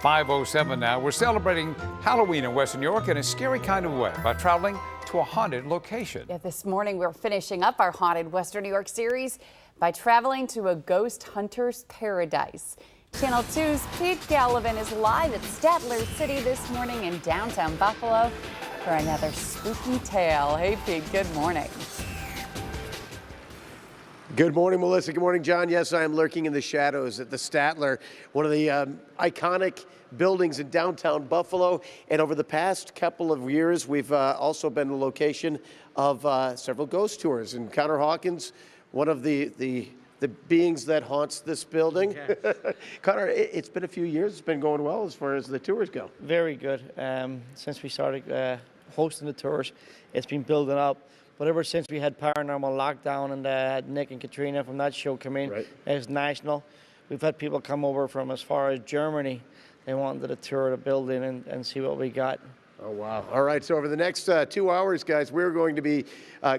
5:07 now. We're celebrating Halloween in Western New York in a scary kind of way by traveling to a haunted location. Yeah, this morning we're finishing up our Haunted Western New York series by traveling to a ghost hunter's paradise. Channel 2's Pete Gallivan is live at Statler City this morning in downtown Buffalo for another spooky tale. Hey Pete, good morning. Good morning, Melissa. Good morning, John. Yes, I am lurking in the shadows at the Statler, one of the iconic buildings in downtown Buffalo. And over the past couple of years, we've also been the location of several ghost tours. And Connor Hawkins, one of the beings that haunts this building. Yes. Connor, it's been a few years. It's been going well as far as the tours go. Very good. Since we started hosting the tours, it's been building up. But ever since we had Paranormal Lockdown and had Nick and Katrina from that show come in, right. It's national. We've had people come over from as far as Germany. They wanted to tour the building and see what we got. Oh, wow. All right, so over the next 2 hours, guys, we're going to be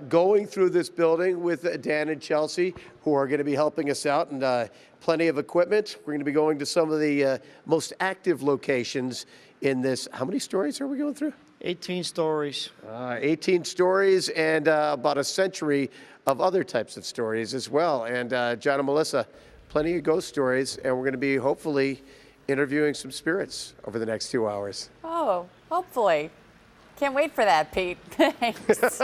going through this building with Dan and Chelsea, who are going to be helping us out, and plenty of equipment. We're going to be going to some of the most active locations in this. How many stories are we going through? 18 stories. 18 stories and about a century of other types of stories as well. And John and Melissa, plenty of ghost stories, and we're going to be hopefully interviewing some spirits over the next 2 hours. Oh, hopefully. Can't wait for that, Pete. Thanks.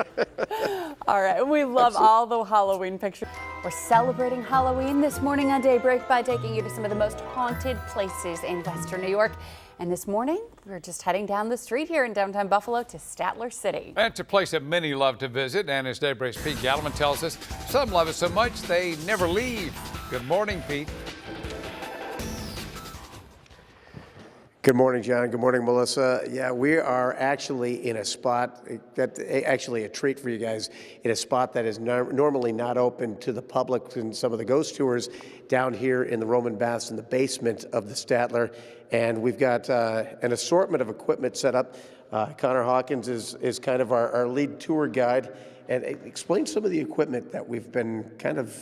All right, we love all the Halloween pictures. We're celebrating Halloween this morning on Daybreak by taking you to some of the most haunted places in Western New York. And this morning, we're just heading down the street here in downtown Buffalo to Statler City. It's a place that many love to visit, and as Daybreak's Pete Gallivan tells us, some love it so much they never leave. Good morning, Pete. Good morning, John. Good morning, Melissa. Yeah, we are actually in a spot, that actually a treat for you guys, in a spot that is normally not open to the public in some of the ghost tours down here in the Roman baths in the basement of the Statler. And we've got an assortment of equipment set up. Connor Hawkins is kind of our lead tour guide. And explain some of the equipment that we've been kind of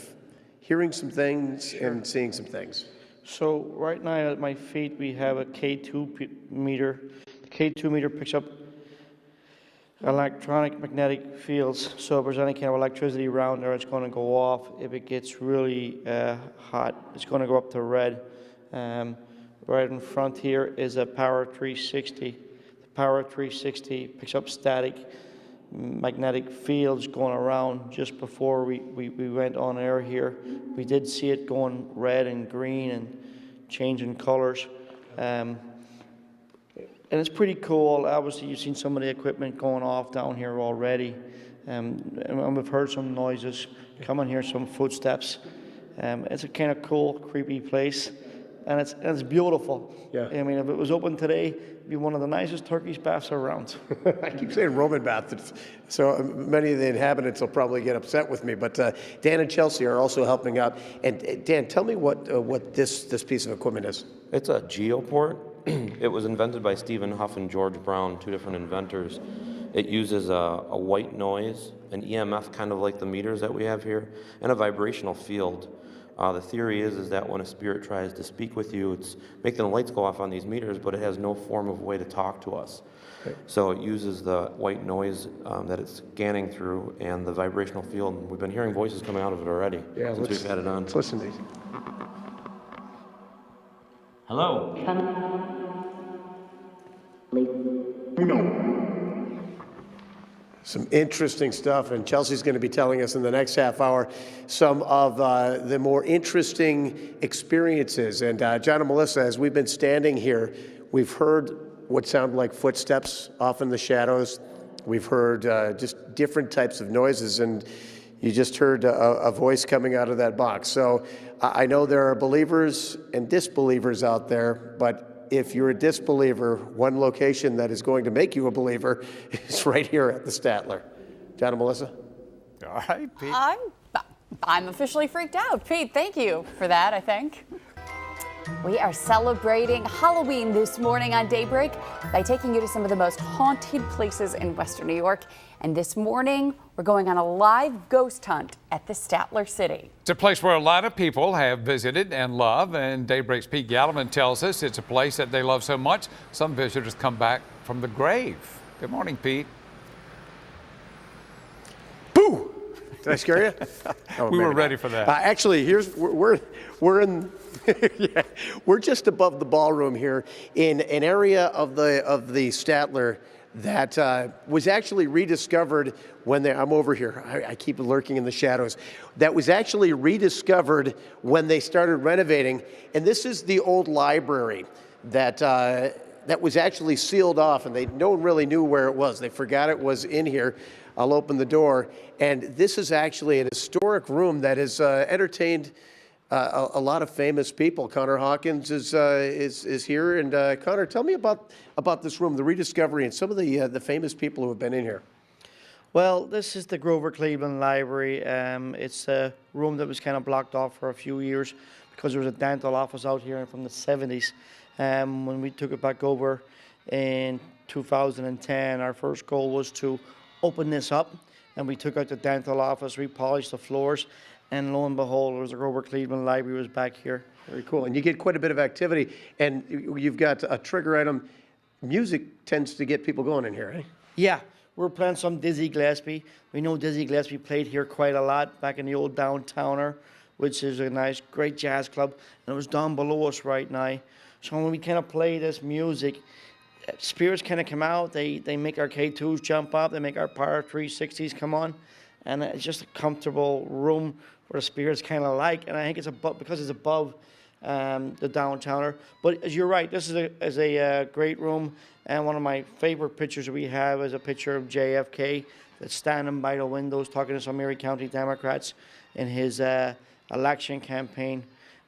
hearing some things and seeing some things. So right now at my feet we have a K2 meter. The K2 meter picks up electronic magnetic fields. So if there's any kind of electricity around there, it's going to go off. If it gets really hot, it's going to go up to red. Right in front here is a Power 360. The Power 360 picks up static magnetic fields going around. Just before we went on air here, we did see it going red and green and changing colors. And it's pretty cool. Obviously, you've seen some of the equipment going off down here already. And we've heard some noises coming here, some footsteps. It's a kind of cool, creepy place. And it's beautiful. Yeah. I mean, if it was open today, it'd be one of the nicest Turkish baths around. I keep saying Roman bath, so many of the inhabitants will probably get upset with me. But Dan and Chelsea are also helping out. And Dan, tell me what this piece of equipment is. It's a geoport. It was invented by Stephen Huff and George Brown, two different inventors. It uses a white noise, an EMF kind of like the meters that we have here, and a vibrational field. The theory is that when a spirit tries to speak with you, it's making the lights go off on these meters, but it has no form of way to talk to us. Okay. So it uses the white noise that it's scanning through and the vibrational field. We've been hearing voices coming out of it already since we've had it on. Let's listen to these. Hello. Some interesting stuff, and Chelsea's going to be telling us in the next half hour some of the more interesting experiences. And John and Melissa, as we've been standing here, we've heard what sound like footsteps off in the shadows. We've heard just different types of noises, and you just heard a voice coming out of that box. So I know there are believers and disbelievers out there, but if you're a disbeliever, one location that is going to make you a believer is right here at the Statler. John and Melissa? All right, Pete. I'm officially freaked out. Pete, thank you for that, I think. We are celebrating Halloween this morning on Daybreak by taking you to some of the most haunted places in Western New York. And this morning, we're going on a live ghost hunt at the Statler City. It's a place where a lot of people have visited and love, and Daybreak's Pete Gallivan tells us it's a place that they love so much, some visitors come back from the grave. Good morning, Pete. Boo! Did I scare you? Oh, We maybe were not. ready for that. Actually, we're in yeah, we're just above the ballroom here in an area of the Statler that was actually rediscovered when I'm over here. I keep lurking in the shadows. That was actually rediscovered when they started renovating, and this is the old library that was actually sealed off, and no one really knew where it was. They forgot it was in here. I'll open the door, and this is actually an historic room that has entertained a lot of famous people. Connor Hawkins is here, and Connor, tell me about this room, the rediscovery, and some of the famous people who have been in here. Well, this is the Grover Cleveland Library. It's a room that was kind of blocked off for a few years because there was a dental office out here from the 70s. When we took it back over in 2010, our first goal was to open this up, and we took out the dental office, repolished the floors, and lo and behold, the Grover Cleveland Library was back here. Very cool. And you get quite a bit of activity, and you've got a trigger item. Music tends to get people going in here, eh? Yeah, we're playing some Dizzy Gillespie. We know Dizzy Gillespie played here quite a lot back in the old Downtowner, which is a nice, great jazz club, and it was down below us right now. So when we kind of play this music, spirits kind of come out. They make our K2s jump up. They make our Power 360s come on, and it's just a comfortable room where the spirits kind of like. And I think it's because it's above the Downtowner. But as you're right, this is a great room. And one of my favorite pictures we have is a picture of JFK that's standing by the windows talking to some Erie County Democrats in his election campaign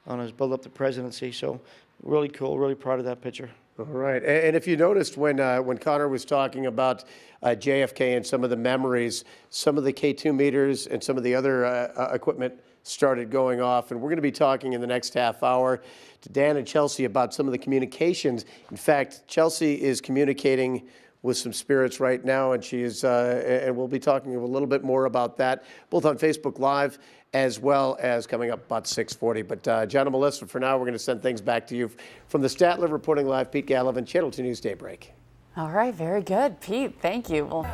on his build up to presidency. So really cool. Really proud of that picture. All right, and if you noticed when Connor was talking about JFK and some of the memories, some of the K2 meters and some of the other equipment started going off, and we're going to be talking in the next half hour to Dan and Chelsea about some of the communications. In fact, Chelsea is communicating with some spirits right now, and she is, and we'll be talking a little bit more about that, both on Facebook Live as well as coming up about 6:40. But John and Melissa, for now, we're going to send things back to you from the Statler reporting live. Pete Gallivan, Channel 2 News Daybreak. All right, very good, Pete. Thank you.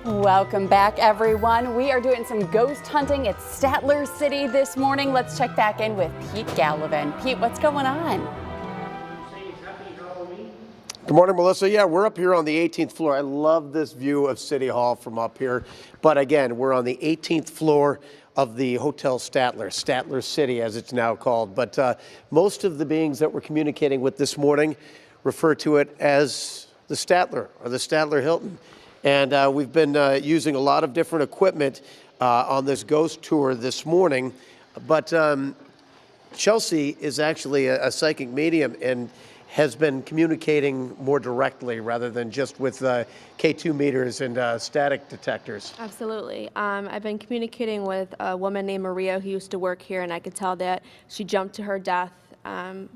Welcome back, everyone. We are doing some ghost hunting at Statler City this morning. Let's check back in with Pete Gallivan. Pete, what's going on? Good morning, Melissa. Yeah, we're up here on the 18th floor. I love this view of City Hall from up here. But again, we're on the 18th floor of the Hotel Statler, Statler City as it's now called. But most of the beings that we're communicating with this morning refer to it as the Statler or the Statler Hilton. And we've been using a lot of different equipment on this ghost tour this morning. But Chelsea is actually a psychic medium and has been communicating more directly rather than just with K2 meters and static detectors. Absolutely. I've been communicating with a woman named Maria who used to work here, and I could tell that she jumped to her death.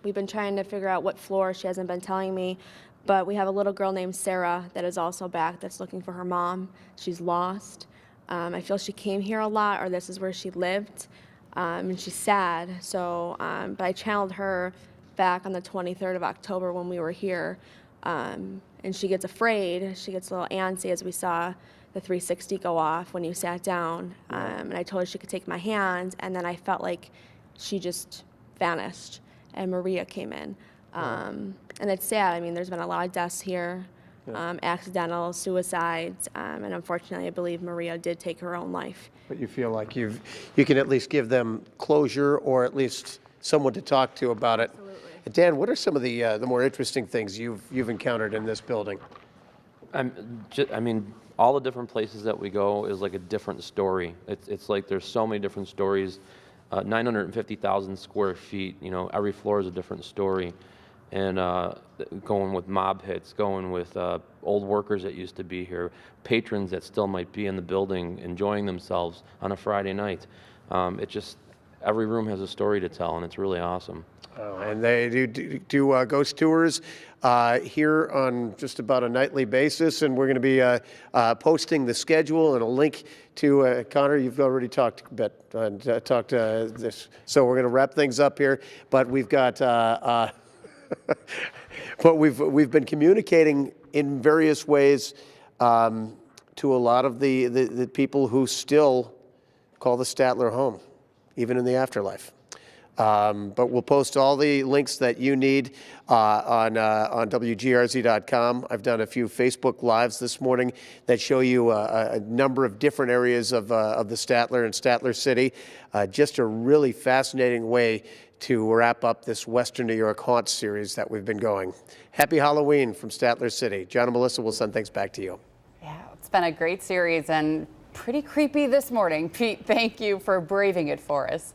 We've been trying to figure out what floor. She hasn't been telling me, but we have a little girl named Sarah that is also back that's looking for her mom. She's lost. I feel she came here a lot, or this is where she lived, and she's sad. So, but I channeled her back on the 23rd of October when we were here, and she gets afraid. She gets a little antsy as we saw the 360 go off when you sat down, and I told her she could take my hand, and then I felt like she just vanished, and Maria came in. And it's sad. I mean, there's been a lot of deaths here, accidental suicides, and unfortunately, I believe Maria did take her own life. But you feel like you can at least give them closure or at least someone to talk to about it. Absolutely. Dan, what are some of the more interesting things you've encountered in this building? I mean, all the different places that we go is like a different story. It's like there's so many different stories. 950,000 square feet. You know, every floor is a different story. And going with mob hits, going with old workers that used to be here, patrons that still might be in the building enjoying themselves on a Friday night. every room has a story to tell, and it's really awesome. And they do ghost tours here on just about a nightly basis, and we're going to be posting the schedule and a link to Connor. You've already talked a bit and talked this, so we're going to wrap things up here. But we've got, but we've been communicating in various ways to a lot of the people who still call the Statler home, even in the afterlife. But we'll post all the links that you need on WGRZ.com. I've done a few Facebook Lives this morning that show you a number of different areas of the Statler and Statler City. Just a really fascinating way to wrap up this Western New York Haunt series that we've been going. Happy Halloween from Statler City. John and Melissa will send things back to you. Yeah, it's been a great series and pretty creepy this morning. Pete, thank you for braving it for us.